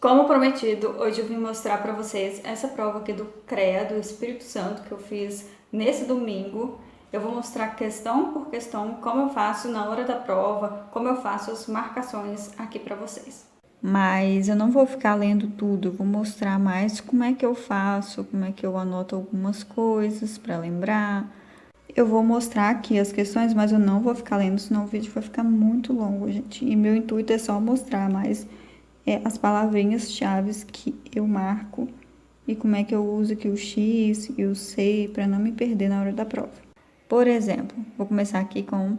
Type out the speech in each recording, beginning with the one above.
Como prometido, hoje eu vim mostrar para vocês essa prova aqui do CREA, do Espírito Santo, que eu fiz nesse domingo. Eu vou mostrar questão por questão como eu faço na hora da prova, como eu faço as marcações aqui para vocês. Mas eu não vou ficar lendo tudo, eu vou mostrar mais como é que eu faço, como é que eu anoto algumas coisas para lembrar. Eu vou mostrar aqui as questões, mas eu não vou ficar lendo, senão o vídeo vai ficar muito longo, gente. E meu intuito é só mostrar mais as palavrinhas-chave que eu marco e como é que eu uso aqui o X e o C para não me perder na hora da prova. Por exemplo, vou começar aqui com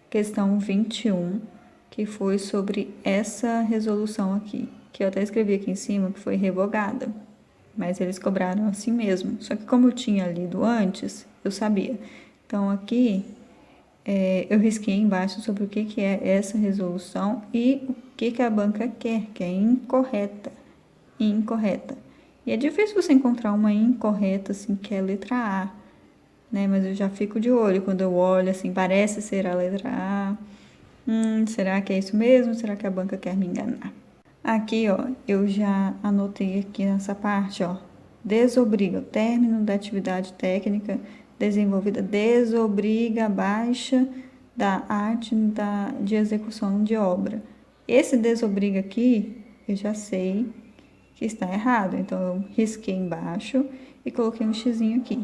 questão 21, que foi sobre essa resolução aqui, que eu até escrevi aqui em cima, que foi revogada, mas eles cobraram assim mesmo. Só que como eu tinha lido antes, eu sabia. Então aqui eu risquei embaixo sobre o que é essa resolução e o que a banca quer, que é incorreta. Incorreta. E é difícil você encontrar uma incorreta, assim, que é a letra A, né? Mas eu já fico de olho quando eu olho, assim, parece ser a letra A. Será que é isso mesmo? Será que a banca quer me enganar? Aqui, ó, eu já anotei aqui nessa parte, ó, desobriga o término da atividade técnica desenvolvida, desobriga a baixa da arte de execução de obra. Esse desobriga aqui, eu já sei que está errado, então eu risquei embaixo e coloquei um xizinho aqui.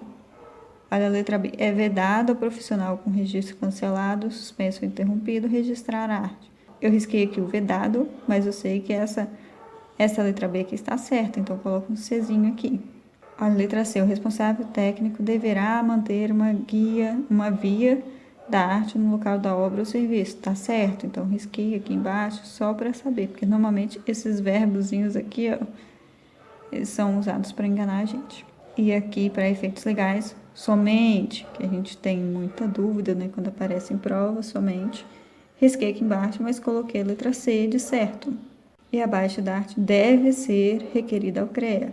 Olha a letra B, é vedado ao profissional com registro cancelado, suspenso ou interrompido registrar a arte. Eu risquei aqui o vedado, mas eu sei que essa letra B aqui está certa, então eu coloco um Czinho aqui. A letra C, o responsável técnico deverá manter uma via da arte no local da obra ou serviço. Tá certo? Então, risquei aqui embaixo só para saber, porque normalmente esses verbozinhos aqui, ó, eles são usados para enganar a gente. E aqui, para efeitos legais, somente, que a gente tem muita dúvida, né, quando aparece em prova, somente. Risquei aqui embaixo, mas coloquei a letra C de certo. E abaixo da arte deve ser requerida ao CREA.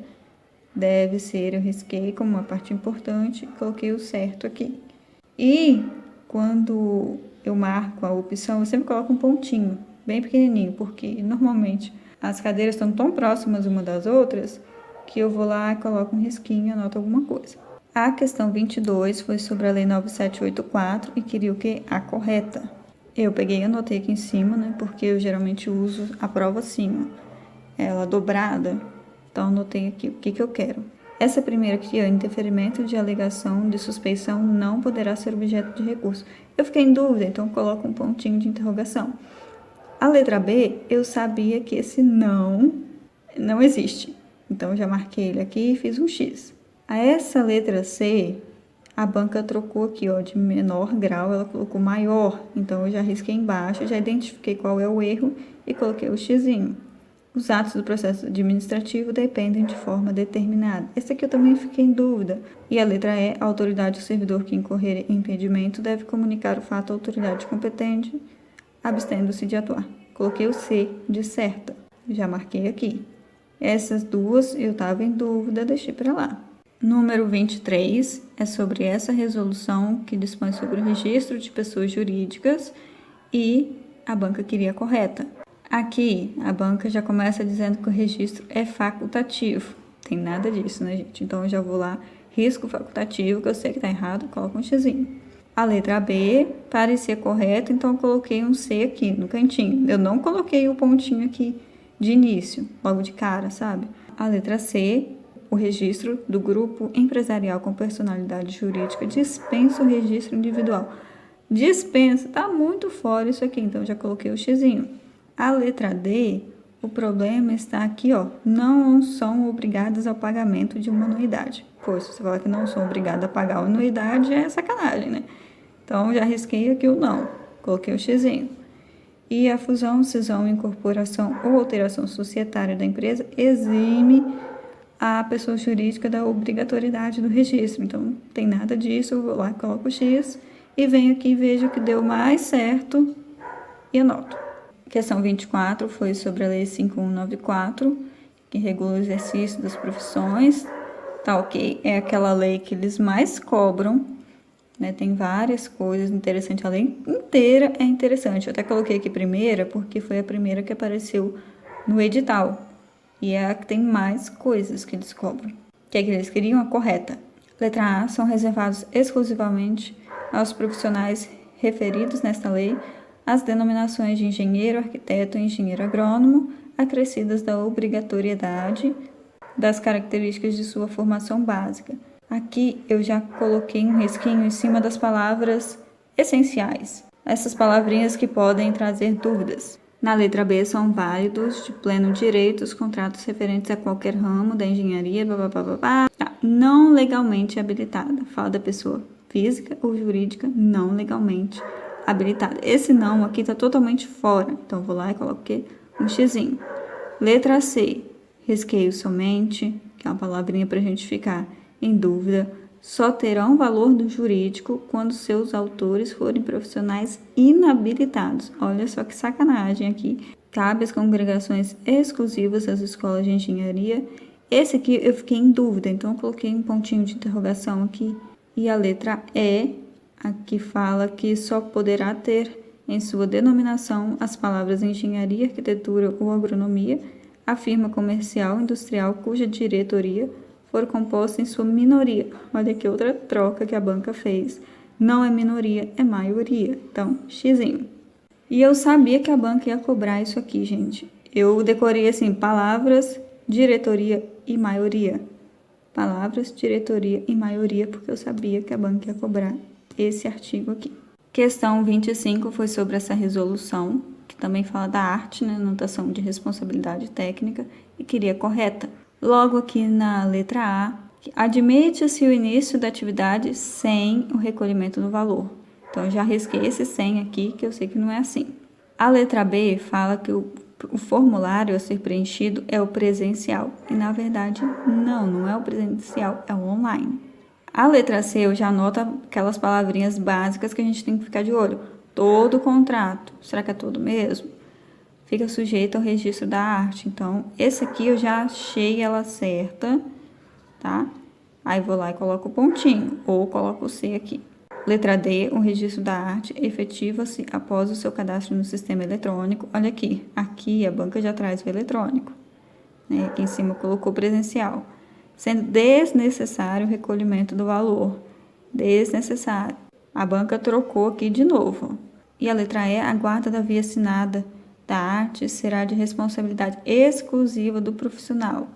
Deve ser, eu risquei como uma parte importante e coloquei o certo aqui. E quando eu marco a opção, eu sempre coloco um pontinho, bem pequenininho, porque normalmente as cadeiras estão tão próximas uma das outras que eu vou lá e coloco um risquinho e anoto alguma coisa. A questão 22 foi sobre a Lei 9784 e queria o quê? A correta. Eu peguei e anotei aqui em cima, né, porque eu geralmente uso a prova assim, ó, ela dobrada. Então, anotei aqui o que eu quero. Essa primeira aqui, ó, interferimento de alegação de suspeição não poderá ser objeto de recurso. Eu fiquei em dúvida, então coloco um pontinho de interrogação. A letra B, eu sabia que esse não existe. Então, já marquei ele aqui e fiz um X. A essa letra C, a banca trocou aqui, ó, de menor grau, ela colocou maior. Então, eu já risquei embaixo, já identifiquei qual é o erro e coloquei o Xzinho. Os atos do processo administrativo dependem de forma determinada. Esse aqui eu também fiquei em dúvida. E a letra E, a autoridade ou servidor que incorrer em impedimento deve comunicar o fato à autoridade competente, abstendo-se de atuar. Coloquei o C de certa. Já marquei aqui. Essas duas eu estava em dúvida, deixei para lá. Número 23 é sobre essa resolução que dispõe sobre o registro de pessoas jurídicas e a banca queria a correta. Aqui, a banca já começa dizendo que o registro é facultativo. Tem nada disso, né, gente? Então, eu já vou lá, risco facultativo, que eu sei que tá errado, coloco um xizinho. A letra B parecia correta, então eu coloquei um C aqui no cantinho. Eu não coloquei o pontinho aqui de início, logo de cara, sabe? A letra C, o registro do grupo empresarial com personalidade jurídica dispensa o registro individual. Dispensa, tá muito fora isso aqui, então eu já coloquei o xizinho. A letra D, o problema está aqui, ó, não são obrigadas ao pagamento de uma anuidade. Pois, se você falar que não são obrigadas a pagar a anuidade, é sacanagem, né? Então, já risquei aqui o não, coloquei o xizinho. E a fusão, cisão, incorporação ou alteração societária da empresa exime a pessoa jurídica da obrigatoriedade do registro. Então, não tem nada disso, eu vou lá, coloco o X e venho aqui e vejo o que deu mais certo e anoto. Questão 24 foi sobre a Lei 5194, que regula o exercício das profissões. Tá ok, é aquela lei que eles mais cobram, né? Tem várias coisas interessantes, a lei inteira é interessante. Eu até coloquei aqui primeira, porque foi a primeira que apareceu no edital. E é a que tem mais coisas que eles cobram. O que é que eles queriam? A correta. Letra A, são reservados exclusivamente aos profissionais referidos nesta lei as denominações de engenheiro, arquiteto e engenheiro agrônomo, acrescidas da obrigatoriedade das características de sua formação básica. Aqui eu já coloquei um risquinho em cima das palavras essenciais, essas palavrinhas que podem trazer dúvidas. Na letra B, são válidos de pleno direito os contratos referentes a qualquer ramo da engenharia, não legalmente habilitada. Fala da pessoa física ou jurídica não legalmente habilitada. Esse não aqui está totalmente fora, então vou lá e coloquei um xizinho. Letra C, risqueio somente, que é uma palavrinha para a gente ficar em dúvida, só terão valor do jurídico quando seus autores forem profissionais inabilitados. Olha só que sacanagem aqui. Cabe às congregações exclusivas das escolas de engenharia. Esse aqui eu fiquei em dúvida, então eu coloquei um pontinho de interrogação aqui. E a letra E, aqui fala que só poderá ter em sua denominação as palavras engenharia, arquitetura ou agronomia, a firma comercial industrial cuja diretoria for composta em sua minoria. Olha que outra troca que a banca fez. Não é minoria, é maioria. Então, xizinho. E eu sabia que a banca ia cobrar isso aqui, gente. Eu decorei assim, palavras, diretoria e maioria. Palavras, diretoria e maioria, porque eu sabia que a banca ia cobrar esse artigo aqui. Questão 25 foi sobre essa resolução, que também fala da arte, né, notação de responsabilidade técnica, e queria correta. Logo aqui na letra A, admite-se o início da atividade sem o recolhimento do valor. Então, eu já risquei esse sem aqui, que eu sei que não é assim. A letra B fala que o formulário a ser preenchido é o presencial. E, na verdade, não é o presencial, é o online. A letra C, eu já anoto aquelas palavrinhas básicas que a gente tem que ficar de olho. Todo contrato, será que é todo mesmo? Fica sujeito ao registro da arte. Então, esse aqui eu já achei ela certa, tá? Aí vou lá e coloco o pontinho, ou coloco o C aqui. Letra D, o registro da arte efetiva-se após o seu cadastro no sistema eletrônico. Olha aqui a banca já traz o eletrônico, né? Aqui em cima colocou presencial. Sendo desnecessário o recolhimento do valor. Desnecessário. A banca trocou aqui de novo. E a letra E, a guarda da via assinada da arte será de responsabilidade exclusiva do profissional.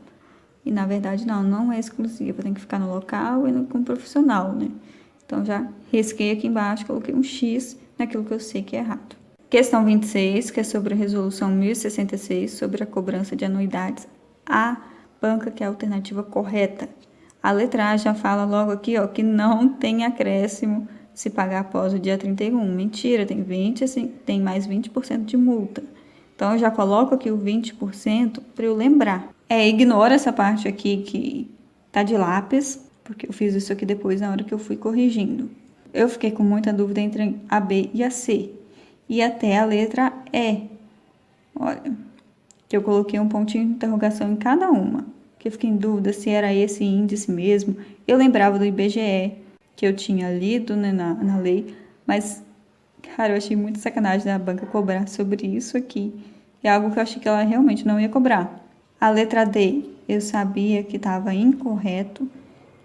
E na verdade não é exclusiva, tem que ficar no local e com o profissional, né? Então já risquei aqui embaixo, coloquei um X naquilo que eu sei que é errado. Questão 26, que é sobre a resolução 1066, sobre a cobrança de anuidades. A banca que é a alternativa correta. A letra A já fala logo aqui, ó, que não tem acréscimo se pagar após o dia 31. Mentira, tem 20, assim, tem mais 20% de multa. Então, eu já coloco aqui o 20% para eu lembrar. Ignora essa parte aqui que tá de lápis, porque eu fiz isso aqui depois na hora que eu fui corrigindo. Eu fiquei com muita dúvida entre a B e a C. E até a letra E. Olha, que eu coloquei um pontinho de interrogação em cada uma. Que eu fiquei em dúvida se era esse índice mesmo. Eu lembrava do IBGE, que eu tinha lido, né, na lei, mas, cara, eu achei muito sacanagem da banca cobrar sobre isso aqui. É algo que eu achei que ela realmente não ia cobrar. A letra D, eu sabia que estava incorreto,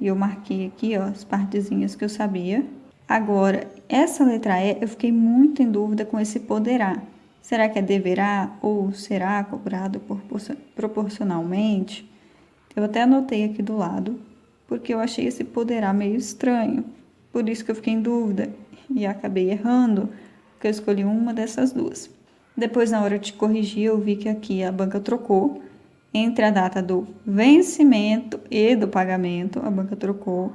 e eu marquei aqui, ó, as partezinhas que eu sabia. Agora, essa letra E, eu fiquei muito em dúvida com esse poderá. Será que é deverá ou será cobrado proporcionalmente? Eu até anotei aqui do lado, porque eu achei esse poderá meio estranho. Por isso que eu fiquei em dúvida e acabei errando, porque eu escolhi uma dessas duas. Depois, na hora de corrigir, eu vi que aqui a banca trocou entre a data do vencimento e do pagamento, a banca trocou.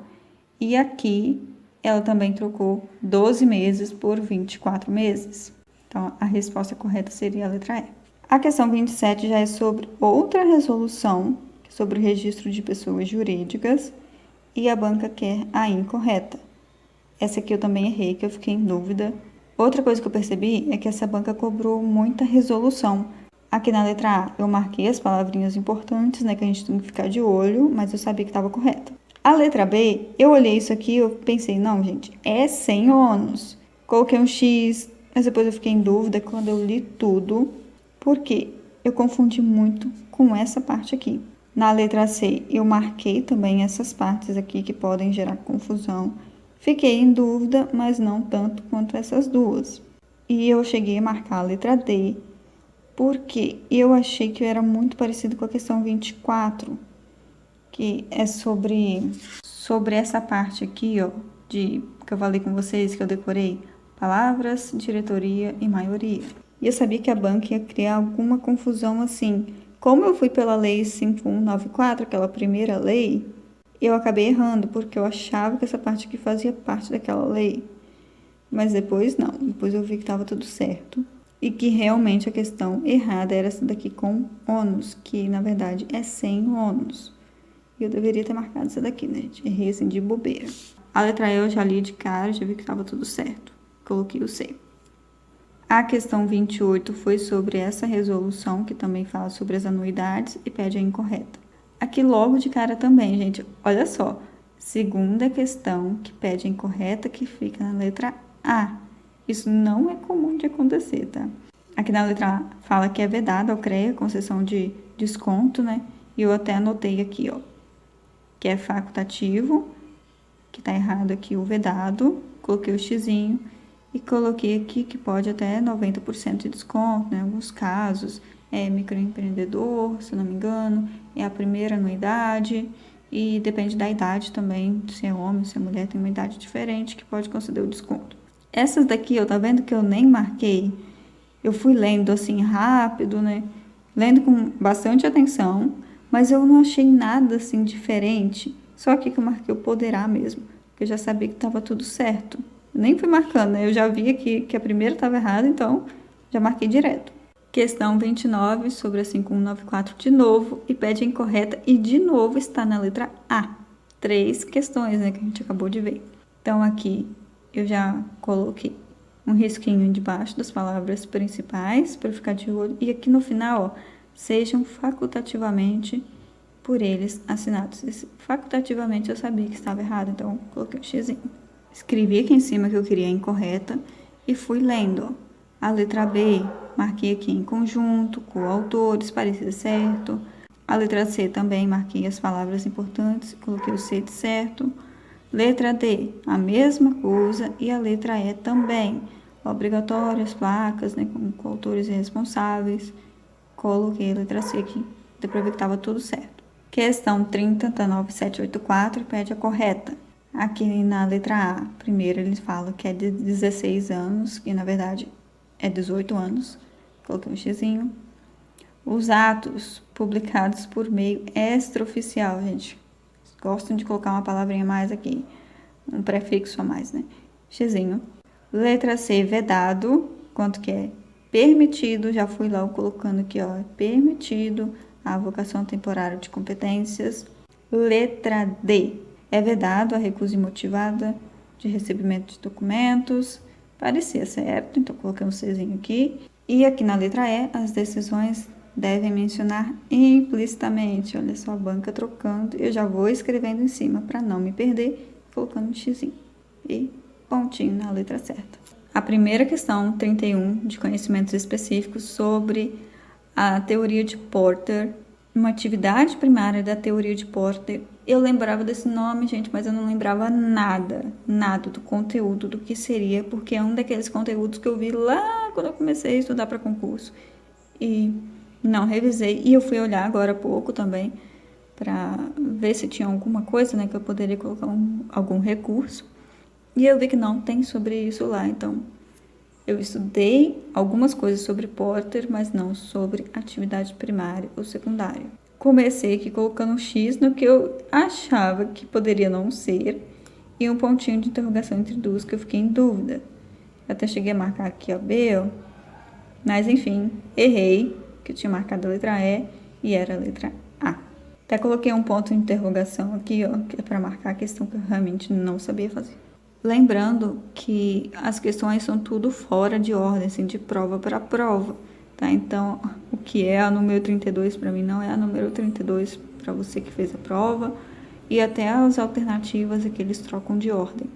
E aqui ela também trocou 12 meses por 24 meses. Então, a resposta correta seria a letra E. A questão 27 já é sobre outra resolução, sobre o registro de pessoas jurídicas, e a banca quer a incorreta. Essa aqui eu também errei, que eu fiquei em dúvida. Outra coisa que eu percebi é que essa banca cobrou muita resolução. Aqui na letra A eu marquei as palavrinhas importantes, né, que a gente tem que ficar de olho, mas eu sabia que estava correta. A letra B, eu olhei isso aqui e eu pensei, não, gente, é sem ônus. Coloquei um X, mas depois eu fiquei em dúvida quando eu li tudo. Por quê? eu confundi muito com essa parte aqui. Na letra C, eu marquei também essas partes aqui que podem gerar confusão. Fiquei em dúvida, mas não tanto quanto essas duas. E eu cheguei a marcar a letra D, porque eu achei que era muito parecido com a questão 24, que é sobre essa parte aqui, ó, que eu falei com vocês, que eu decorei. Palavras, diretoria e maioria. E eu sabia que a banca ia criar alguma confusão assim. Como eu fui pela lei 5194, aquela primeira lei, eu acabei errando, porque eu achava que essa parte aqui fazia parte daquela lei. Mas depois não, depois eu vi que estava tudo certo. E que realmente a questão errada era essa daqui com ônus, que na verdade é sem ônus. E eu deveria ter marcado essa daqui, né, gente? Errei assim de bobeira. A letra E eu já li de cara, já vi que estava tudo certo. Coloquei o C. A questão 28 foi sobre essa resolução, que também fala sobre as anuidades e pede a incorreta. Aqui logo de cara também, gente, olha só. Segunda questão que pede a incorreta, que fica na letra A. Isso não é comum de acontecer, tá? Aqui na letra A fala que é vedado ao CREA, concessão de desconto, né? E eu até anotei aqui, ó, que é facultativo, que tá errado aqui o vedado, coloquei o xizinho e coloquei aqui que pode até 90% de desconto, né? Em alguns casos, é microempreendedor, se não me engano, é a primeira anuidade e depende da idade também, se é homem, se é mulher, tem uma idade diferente que pode conceder o desconto. Essas daqui, ó, tá vendo que eu nem marquei? Eu fui lendo assim rápido, né? Lendo com bastante atenção, mas eu não achei nada assim diferente. Só aqui que eu marquei o poderá mesmo, porque eu já sabia que estava tudo certo. Eu nem fui marcando, né? Eu já vi aqui que a primeira estava errada, então já marquei direto. Questão 29 sobre a 5194 de novo e pede a incorreta e de novo está na letra A. 3 questões, né, que a gente acabou de ver. Então aqui eu já coloquei um risquinho debaixo das palavras principais para ficar de olho. E aqui no final, ó, sejam facultativamente por eles assinados. Esse, facultativamente eu sabia que estava errado, então coloquei um xizinho. Escrevi aqui em cima que eu queria a incorreta e fui lendo, ó. A letra B, marquei aqui em conjunto, coautores, parecia certo. A letra C também, marquei as palavras importantes, coloquei o C de certo. Letra D, a mesma coisa, e a letra E também. Obrigatórias, placas, né, com coautores e responsáveis. Coloquei a letra C aqui, deu pra ver que estava tudo certo. Questão 30 da 9784 pede a correta. Aqui na letra A, primeiro eles falam que é de 16 anos, que na verdade é 18 anos. Coloquei um xizinho. Os atos publicados por meio extraoficial, gente. Gostam de colocar uma palavrinha a mais aqui, um prefixo a mais, né? Xizinho. Letra C, vedado, quanto que é permitido, já fui lá colocando aqui, ó, permitido a avocação temporária de competências. Letra D, é vedado a recusa imotivada de recebimento de documentos. Parecia certo, então coloquei um Czinho aqui. E aqui na letra E, as decisões devem mencionar implicitamente. Olha só a banca trocando. Eu já vou escrevendo em cima para não me perder, colocando um xizinho. E pontinho na letra certa. A primeira questão, 31, de conhecimentos específicos sobre a teoria de Porter. Uma atividade primária da teoria de Porter. Eu lembrava desse nome, gente, mas eu não lembrava nada do conteúdo, do que seria, porque é um daqueles conteúdos que eu vi lá quando eu comecei a estudar para concurso. E não revisei. E eu fui olhar agora há pouco também para ver se tinha alguma coisa, né, que eu poderia colocar algum recurso. E eu vi que não tem sobre isso lá. Então, eu estudei algumas coisas sobre Porter, mas não sobre atividade primária ou secundária. Comecei aqui colocando um X no que eu achava que poderia não ser e um pontinho de interrogação entre duas que eu fiquei em dúvida. Até cheguei a marcar aqui a B, ó. Mas enfim, errei, que eu tinha marcado a letra E e era a letra A. Até coloquei um ponto de interrogação aqui, ó, que é para marcar a questão que eu realmente não sabia fazer. Lembrando que as questões são tudo fora de ordem, assim, de prova para prova, tá? Então, o que é a número 32 para mim não é a número 32 para você que fez a prova, e até as alternativas é que eles trocam de ordem.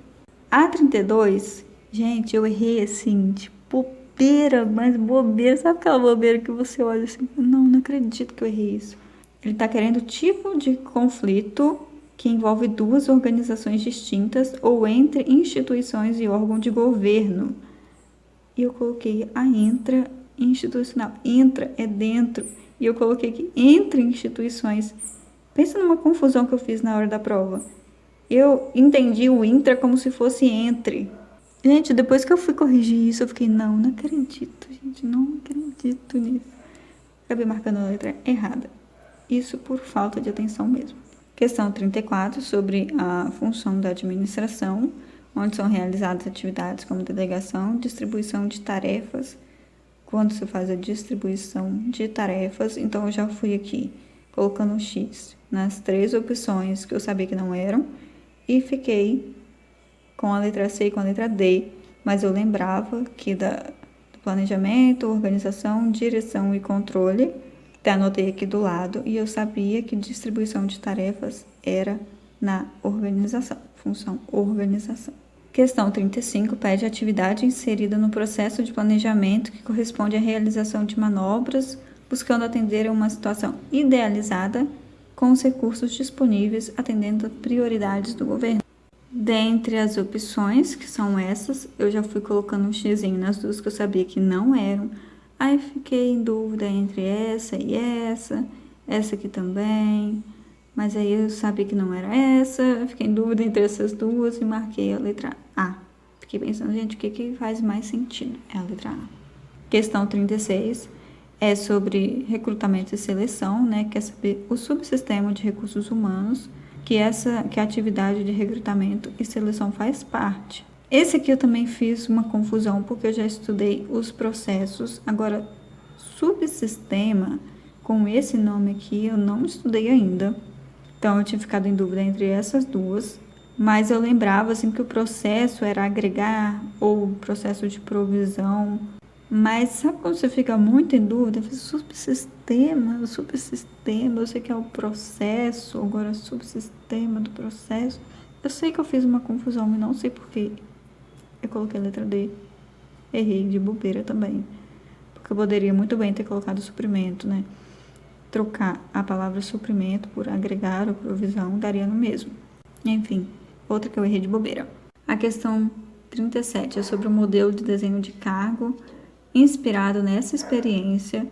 A 32, gente, eu errei assim, tipo, bobeira, mas bobeira. Sabe aquela bobeira que você olha assim, não acredito que eu errei isso. Ele tá querendo tipo de conflito que envolve duas organizações distintas ou entre instituições e órgão de governo. E eu coloquei a intra-institucional. Intra é dentro. E eu coloquei aqui entre instituições. Pensa numa confusão que eu fiz na hora da prova. Eu entendi o intra como se fosse entre. Gente, depois que eu fui corrigir isso, eu fiquei, não acredito, gente, não acredito nisso. Acabei marcando a letra errada. Isso por falta de atenção mesmo. Questão 34, sobre a função da administração, onde são realizadas atividades como delegação, distribuição de tarefas. Quando se faz a distribuição de tarefas, então eu já fui aqui colocando um X nas 3 opções que eu sabia que não eram e fiquei com a letra C e com a letra D, mas eu lembrava que do planejamento, organização, direção e controle, até anotei aqui do lado, e eu sabia que distribuição de tarefas era na organização, função organização. Questão 35 pede atividade inserida no processo de planejamento que corresponde à realização de manobras, buscando atender a uma situação idealizada com os recursos disponíveis, atendendo a prioridades do governo. Dentre as opções, que são essas, eu já fui colocando um xizinho nas duas que eu sabia que não eram. Aí fiquei em dúvida entre essa e essa aqui também, mas aí eu sabia que não era essa, fiquei em dúvida entre essas duas e marquei a letra A. Fiquei pensando, gente, o que faz mais sentido? É a letra A. Questão 36 é sobre recrutamento e seleção, né? Quer saber o subsistema de recursos humanos, que a atividade de recrutamento e seleção faz parte. Esse aqui eu também fiz uma confusão, porque eu já estudei os processos. Agora, subsistema, com esse nome aqui, eu não estudei ainda. Então, eu tinha ficado em dúvida entre essas duas. Mas eu lembrava, assim, que o processo era agregar ou processo de provisão. Mas sabe quando você fica muito em dúvida? Eu fiz subsistema, eu sei que é o processo, agora subsistema do processo. Eu sei que eu fiz uma confusão e não sei porquê. Eu coloquei a letra D. Errei de bobeira também. Porque eu poderia muito bem ter colocado suprimento, né? Trocar a palavra suprimento por agregar ou provisão daria no mesmo. Enfim, outra que eu errei de bobeira. A questão 37 é sobre o modelo de desenho de cargo inspirado nessa experiência,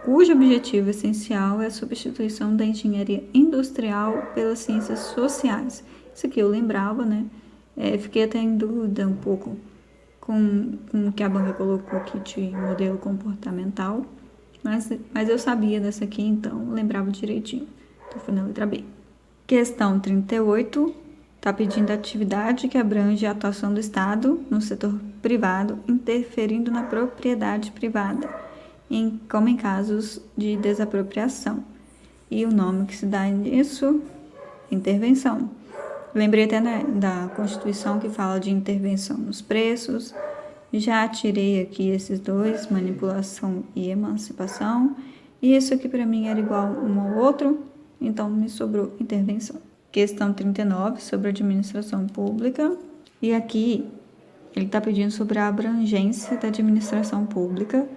cujo objetivo essencial é a substituição da engenharia industrial pelas ciências sociais. Isso aqui eu lembrava, né? Fiquei até em dúvida um pouco com o que a banca colocou aqui de modelo comportamental, mas eu sabia dessa aqui, então lembrava direitinho. Então foi na letra B. Questão 38 está pedindo atividade que abrange a atuação do Estado no setor privado, interferindo na propriedade privada, como em casos de desapropriação. E o nome que se dá nisso, intervenção. Lembrei até da Constituição que fala de intervenção nos preços. Já tirei aqui esses dois, manipulação e emancipação. E isso aqui para mim era igual um ao outro, então me sobrou intervenção. Questão 39, sobre administração pública. E aqui ele está pedindo sobre a abrangência da administração pública.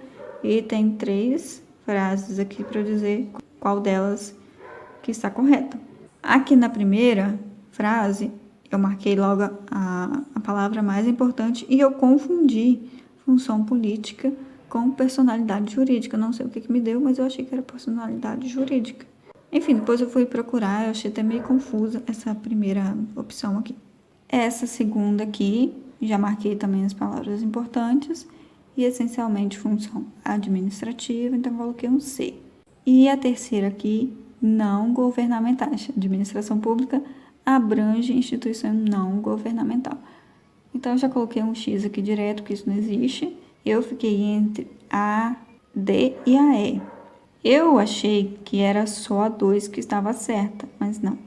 E tem 3 frases aqui para dizer qual delas que está correta. Aqui na primeira frase, eu marquei logo a palavra mais importante e eu confundi função política com personalidade jurídica. Não sei o que me deu, mas eu achei que era personalidade jurídica. Enfim, depois eu fui procurar, eu achei até meio confusa essa primeira opção aqui. Essa segunda aqui, já marquei também as palavras importantes e essencialmente função administrativa, então coloquei um C. E a terceira aqui, não governamentais. Administração pública abrange instituição não governamental. Então, eu já coloquei um X aqui direto, que isso não existe. Eu fiquei entre A, D e a E. Eu achei que era só a 2 que estava certa, mas não.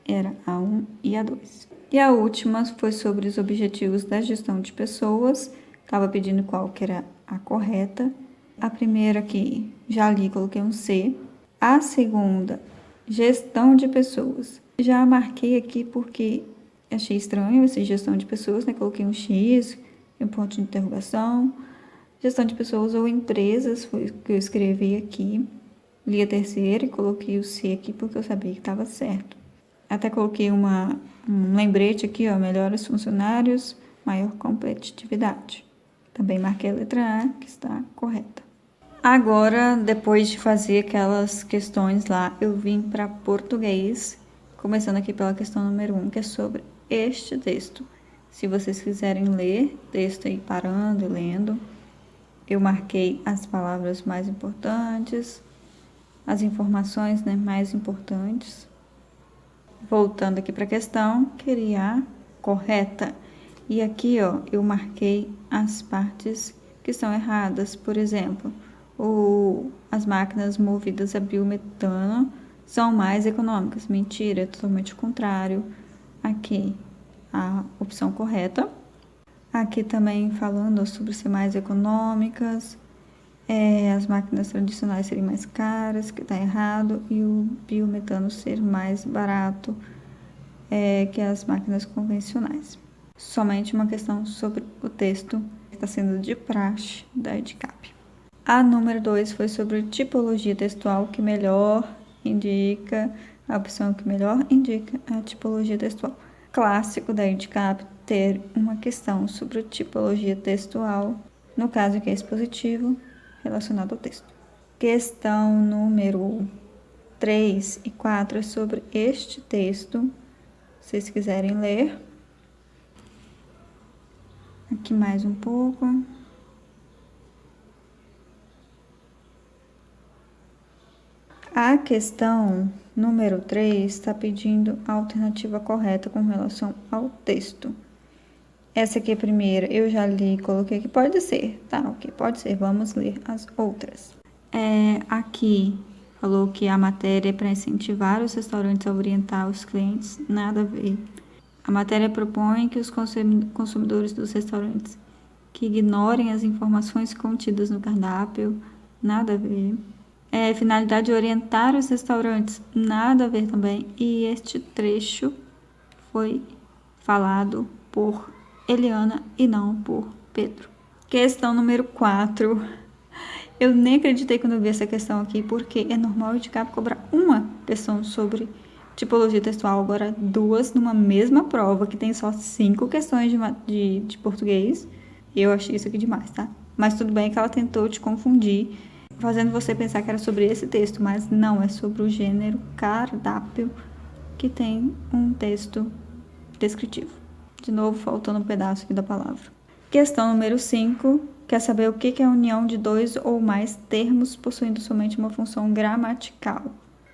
Era a 1 e a 2. E a última foi sobre os objetivos da gestão de pessoas. Estava pedindo qual que era a correta. A primeira aqui, já li, coloquei um C. A segunda, gestão de pessoas. Já marquei aqui porque achei estranho essa gestão de pessoas, né? Coloquei um X, um ponto de interrogação. Gestão de pessoas ou empresas, foi o que eu escrevi aqui. Li a terceira e coloquei o C aqui porque eu sabia que estava certo. Até coloquei um lembrete aqui, ó, melhora os funcionários, maior competitividade. Também marquei a letra A, que está correta. Agora, depois de fazer aquelas questões lá, eu vim para português, começando aqui pela questão número 1, que é sobre este texto. Se vocês quiserem ler texto aí parando e lendo, eu marquei as palavras mais importantes, as informações, né, mais importantes. Voltando aqui para a questão, queria a correta. E aqui, ó, eu marquei as partes que são erradas. Por exemplo, as máquinas movidas a biometano são mais econômicas. Mentira, é totalmente o contrário. Aqui, a opção correta. Aqui também falando sobre ser mais econômicas. As máquinas tradicionais serem mais caras, que está errado. E o biometano ser mais barato que as máquinas convencionais. Somente uma questão sobre o texto que está sendo de praxe da EDCAP. A número 2 foi sobre tipologia textual que melhor indica, a opção que melhor indica a tipologia textual. Clássico da EDCAP ter uma questão sobre tipologia textual, no caso que é expositivo, relacionado ao texto. Questão número 3 e 4 é sobre este texto, se vocês quiserem ler. Aqui mais um pouco. A questão número 3 está pedindo a alternativa correta com relação ao texto. Essa aqui é a primeira, eu já li e coloquei que pode ser, tá? Ok, pode ser, vamos ler as outras. Aqui falou que a matéria é para incentivar os restaurantes a orientar os clientes, nada a ver. A matéria propõe que os consumidores dos restaurantes que ignorem as informações contidas no cardápio, nada a ver. Finalidade de orientar os restaurantes, nada a ver também. E este trecho foi falado por Eliana e não por Pedro. Questão número 4. Eu nem acreditei quando eu vi essa questão aqui, porque é normal o EDCAP cobrar uma questão sobre tipologia textual, agora 2 numa mesma prova, que tem só 5 questões de português. Eu achei isso aqui demais, tá? Mas tudo bem que ela tentou te confundir, fazendo você pensar que era sobre esse texto, mas não, é sobre o gênero cardápio, que tem um texto descritivo. De novo, faltando um pedaço aqui da palavra. Questão número 5, quer saber o que é a união de 2 ou mais termos possuindo somente uma função gramatical.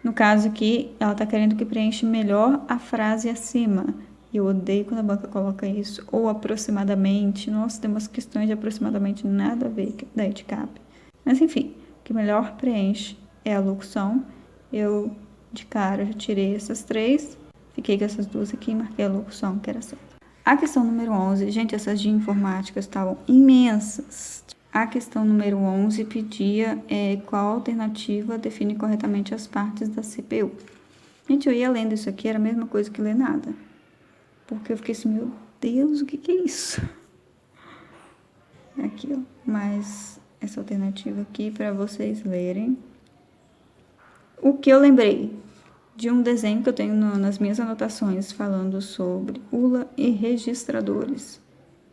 No caso aqui, ela está querendo que preencha melhor a frase acima. E eu odeio quando a banca coloca isso. Ou aproximadamente. Nossa, tem umas questões de aproximadamente nada a ver da EDCAP. Mas enfim, o que melhor preenche é a locução. Eu, de cara, já tirei essas 3. Fiquei com essas 2 aqui e marquei a locução, que era certa. A questão número 11. Gente, essas de informática estavam imensas. A questão número 11 pedia qual alternativa define corretamente as partes da CPU. Gente, eu ia lendo isso aqui, era a mesma coisa que ler nada. Porque eu fiquei assim, meu Deus, o que é isso? Aqui, ó, mais essa alternativa aqui para vocês lerem. O que eu lembrei de um desenho que eu tenho nas minhas anotações falando sobre ULA e registradores.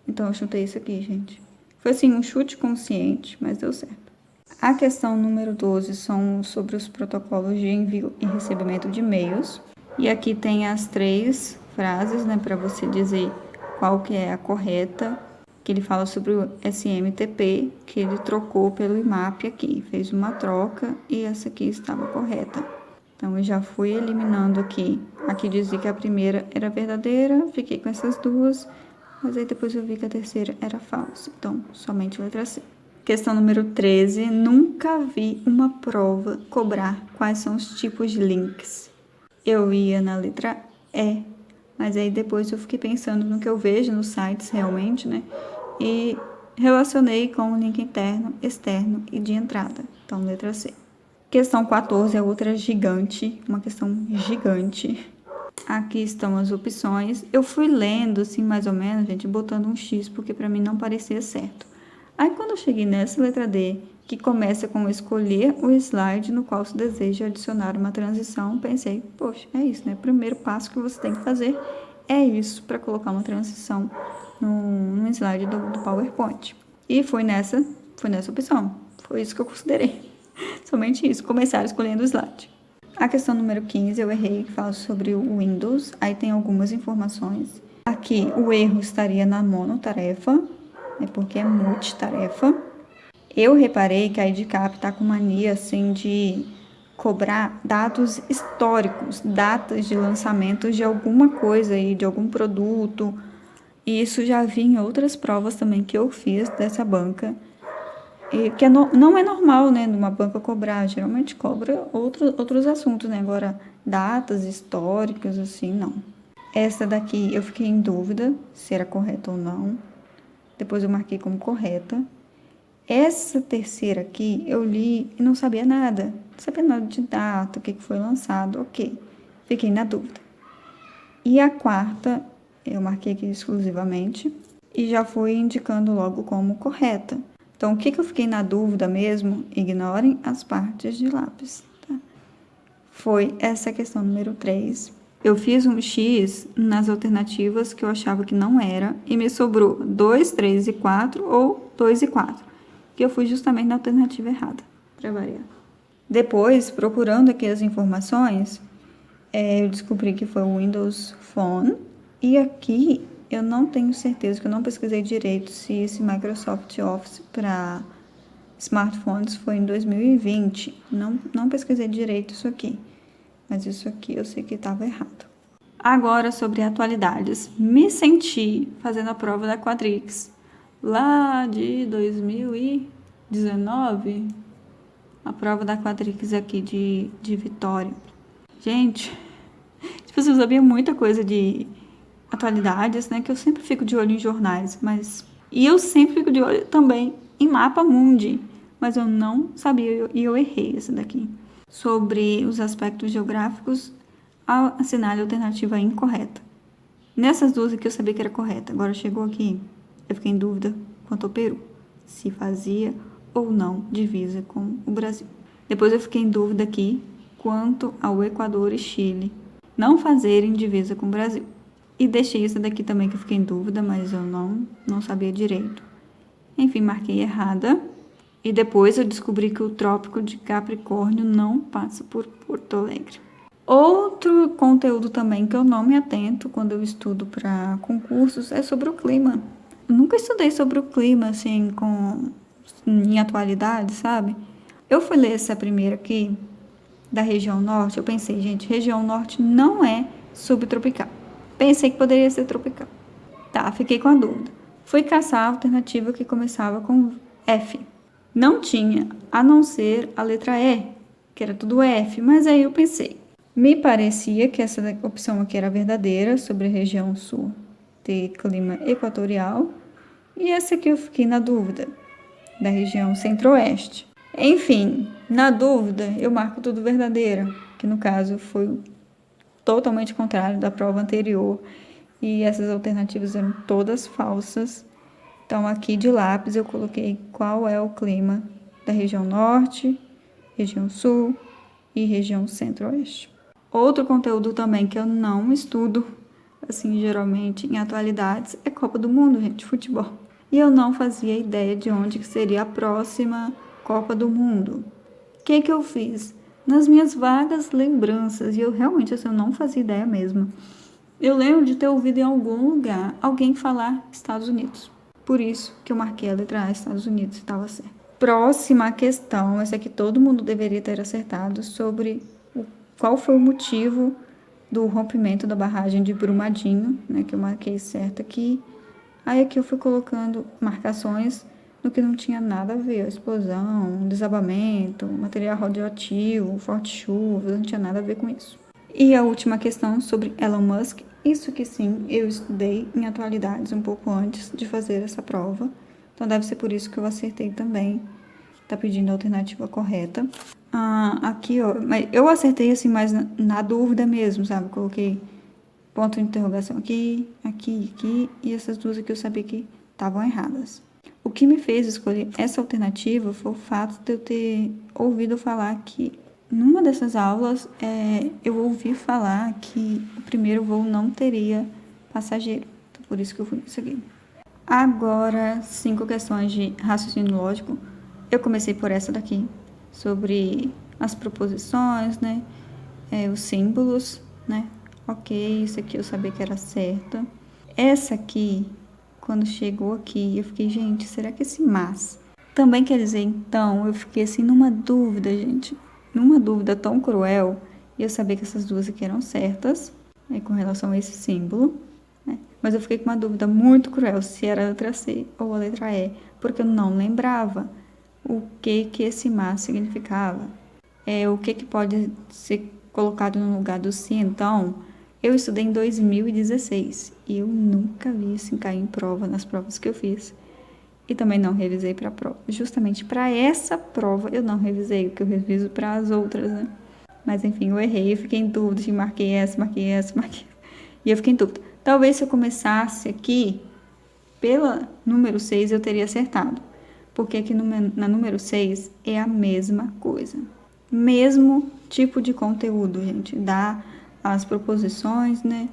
Então, eu chutei isso aqui, gente. Foi assim, um chute consciente, mas deu certo. A questão número 12 são sobre os protocolos de envio e recebimento de e-mails. E aqui tem as 3 frases, né, para você dizer qual que é a correta. Que ele fala sobre o SMTP, que ele trocou pelo IMAP aqui. Fez uma troca e essa aqui estava correta. Então, eu já fui eliminando aqui. Aqui dizia que a primeira era verdadeira, fiquei com essas 2. Mas aí depois eu vi que a terceira era falsa. Então, somente a letra C. Questão número 13. Nunca vi uma prova cobrar quais são os tipos de links. Eu ia na letra E. Mas aí depois eu fiquei pensando no que eu vejo nos sites realmente, né? E relacionei com o link interno, externo e de entrada. Então, letra C. Questão 14 é outra gigante. Uma questão gigante. Aqui estão as opções. Eu fui lendo, assim, mais ou menos, gente, botando um X, porque para mim não parecia certo. Aí quando eu cheguei nessa letra D, que começa com escolher o slide no qual se deseja adicionar uma transição, pensei, poxa, é isso, né? O primeiro passo que você tem que fazer é isso para colocar uma transição no slide do PowerPoint. E foi nessa opção. Foi isso que eu considerei. Somente isso, começar escolhendo o slide. A questão número 15, eu errei, que fala sobre o Windows. Aí tem algumas informações. Aqui, o erro estaria na monotarefa, porque é multitarefa. Eu reparei que a IDCAP está com mania, assim, de cobrar dados históricos, datas de lançamento de alguma coisa aí, de algum produto. E isso já vi em outras provas também que eu fiz dessa banca. E que não é normal, né, numa banca cobrar. Geralmente cobra outros assuntos, né? Agora, datas históricas, assim, não. Essa daqui eu fiquei em dúvida se era correta ou não. Depois eu marquei como correta. Essa terceira aqui eu li e não sabia nada. Não sabia nada de data, o que foi lançado, ok. Fiquei na dúvida. E a quarta eu marquei aqui exclusivamente e já fui indicando logo como correta. Então, o que eu fiquei na dúvida mesmo, ignorem as partes de lápis, tá? Foi essa questão número 3. Eu fiz um X nas alternativas que eu achava que não era e me sobrou 2, 3 e 4 ou 2 e 4, que eu fui justamente na alternativa errada, para variar. Depois, procurando aqui as informações, eu descobri que foi o Windows Phone e aqui eu não tenho certeza, que eu não pesquisei direito se esse Microsoft Office para smartphones foi em 2020. Não pesquisei direito isso aqui, mas isso aqui eu sei que estava errado. Agora sobre atualidades. Me senti fazendo a prova da Quadrix lá de 2019, a prova da Quadrix aqui de Vitória. Gente, tipo, eu sabia muita coisa de atualidades, né, que eu sempre fico de olho em jornais, e eu sempre fico de olho também em Mapa Mundi, mas eu não sabia e eu errei essa daqui. Sobre os aspectos geográficos, assinale a alternativa incorreta. Nessas duas aqui eu sabia que era correta, agora chegou aqui, eu fiquei em dúvida quanto ao Peru, se fazia ou não divisa com o Brasil. Depois eu fiquei em dúvida aqui quanto ao Equador e Chile não fazerem divisa com o Brasil. E deixei essa daqui também que eu fiquei em dúvida, mas eu não sabia direito. Enfim, marquei errada. E depois eu descobri que o Trópico de Capricórnio não passa por Porto Alegre. Outro conteúdo também que eu não me atento quando eu estudo para concursos é sobre o clima. Eu nunca estudei sobre o clima, assim, em atualidade, sabe? Eu fui ler essa primeira aqui, da região norte, eu pensei, gente, região norte não é subtropical. Pensei que poderia ser tropical. Tá, fiquei com a dúvida. Fui caçar a alternativa que começava com F. Não tinha, a não ser a letra E, que era tudo F, mas aí eu pensei. Me parecia que essa opção aqui era verdadeira, sobre a região sul ter clima equatorial. E essa aqui eu fiquei na dúvida, da região centro-oeste. Enfim, na dúvida, eu marco tudo verdadeira, que no caso foi totalmente contrário da prova anterior, e essas alternativas eram todas falsas. Então, aqui de lápis eu coloquei qual é o clima da região norte, região sul e região centro-oeste. Outro conteúdo também que eu não estudo, assim, geralmente em atualidades, é Copa do Mundo, gente, futebol. E eu não fazia ideia de onde seria a próxima Copa do Mundo. O que eu fiz? Nas minhas vagas lembranças, e eu realmente, assim, eu não fazia ideia mesmo. Eu lembro de ter ouvido em algum lugar alguém falar Estados Unidos. Por isso que eu marquei a letra A, Estados Unidos, estava certo. Próxima questão, essa aqui todo mundo deveria ter acertado, sobre qual foi o motivo do rompimento da barragem de Brumadinho, né, que eu marquei certo aqui. Aí aqui eu fui colocando marcações no que não tinha nada a ver, explosão, desabamento, material radioativo, forte chuva, não tinha nada a ver com isso. E a última questão sobre Elon Musk, isso que sim, eu estudei em atualidades um pouco antes de fazer essa prova, então deve ser por isso que eu acertei também, tá pedindo a alternativa correta. Aqui, ó, mas eu acertei assim, mais na dúvida mesmo, sabe, coloquei ponto de interrogação aqui, e essas duas aqui eu sabia que estavam erradas. O que me fez escolher essa alternativa foi o fato de eu ter ouvido falar que numa dessas aulas eu ouvi falar que o primeiro voo não teria passageiro. Então, por isso que eu fui nisso aqui. Agora, 5 questões de raciocínio lógico. Eu comecei por essa daqui, sobre as proposições, né? Os símbolos, né? Ok, isso aqui eu sabia que era certo. Essa aqui, quando chegou aqui, eu fiquei, gente, será que esse mas também quer dizer então? Eu fiquei assim numa dúvida, gente. Numa dúvida tão cruel. E eu sabia que essas duas aqui eram certas, né, com relação a esse símbolo. Né? Mas eu fiquei com uma dúvida muito cruel se era a letra C ou a letra E, porque eu não lembrava o que esse mas significava. O que pode ser colocado no lugar do si, então. Eu estudei em 2016 e eu nunca vi isso cair em prova nas provas que eu fiz. E também não revisei para a prova. Justamente para essa prova eu não revisei, o que eu reviso para as outras, né? Mas enfim, eu errei, eu fiquei em dúvida, marquei essa. E eu fiquei em dúvida. Talvez se eu começasse aqui pela número 6 eu teria acertado. Porque aqui na número 6 é a mesma coisa. Mesmo tipo de conteúdo, gente. Dá as proposições, né?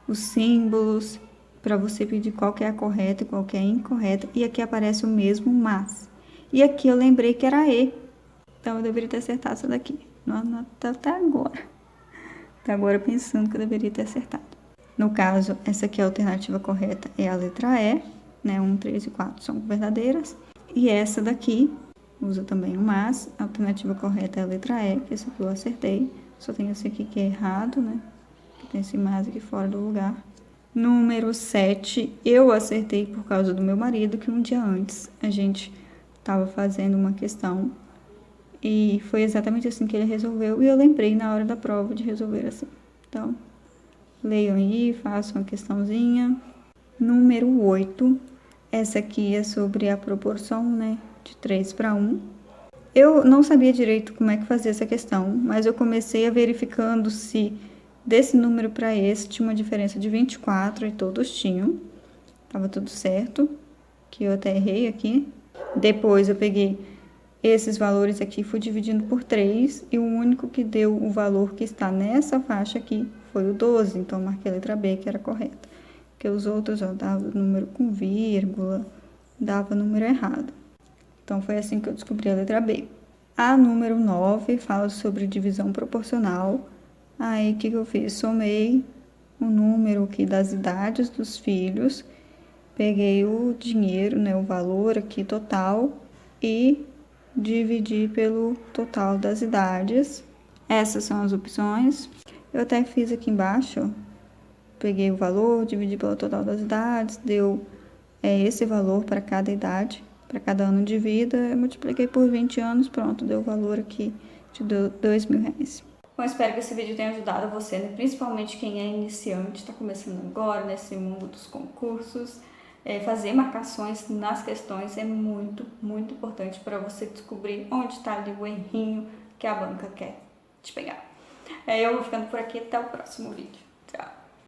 Os símbolos, para você pedir qual que é a correta e qual que é a incorreta. E aqui aparece o mesmo mas. E aqui eu lembrei que era E. Então eu deveria ter acertado essa daqui. Não, até agora. Até agora pensando que eu deveria ter acertado. No caso, essa aqui é a alternativa correta, é a letra E, né? 1, 3 e 4 são verdadeiras. E essa daqui usa também o mas. A alternativa correta é a letra E, que essa aqui eu acertei. Só tem esse aqui que é errado, né? Que tem esse mas aqui fora do lugar. Número 7, eu acertei por causa do meu marido, que um dia antes a gente estava fazendo uma questão e foi exatamente assim que ele resolveu. E eu lembrei na hora da prova de resolver assim. Então, leiam aí, façam uma questãozinha. Número 8, essa aqui é sobre a proporção, né, de 3 para 1. Eu não sabia direito como é que fazia essa questão, mas eu comecei a verificando se desse número para esse tinha uma diferença de 24 e todos tinham. Tava tudo certo, que eu até errei aqui. Depois eu peguei esses valores aqui e fui dividindo por 3 e o único que deu o valor que está nessa faixa aqui foi o 12, então eu marquei a letra B, que era correta. Porque os outros, ó, dava número com vírgula, dava número errado. Então, foi assim que eu descobri a letra B. A número 9 fala sobre divisão proporcional. Aí, o que eu fiz? Somei o número aqui das idades dos filhos, peguei o dinheiro, né, o valor aqui total e dividi pelo total das idades. Essas são as opções. Eu até fiz aqui embaixo, ó, peguei o valor, dividi pelo total das idades, deu esse valor para cada idade. Para cada ano de vida, eu multipliquei por 20 anos, pronto, deu o valor aqui de R$2.000. Bom, espero que esse vídeo tenha ajudado você, né? Principalmente quem é iniciante, está começando agora nesse mundo dos concursos. Fazer marcações nas questões é muito, muito importante para você descobrir onde está ali o errinho que a banca quer te pegar. Eu vou ficando por aqui, até o próximo vídeo.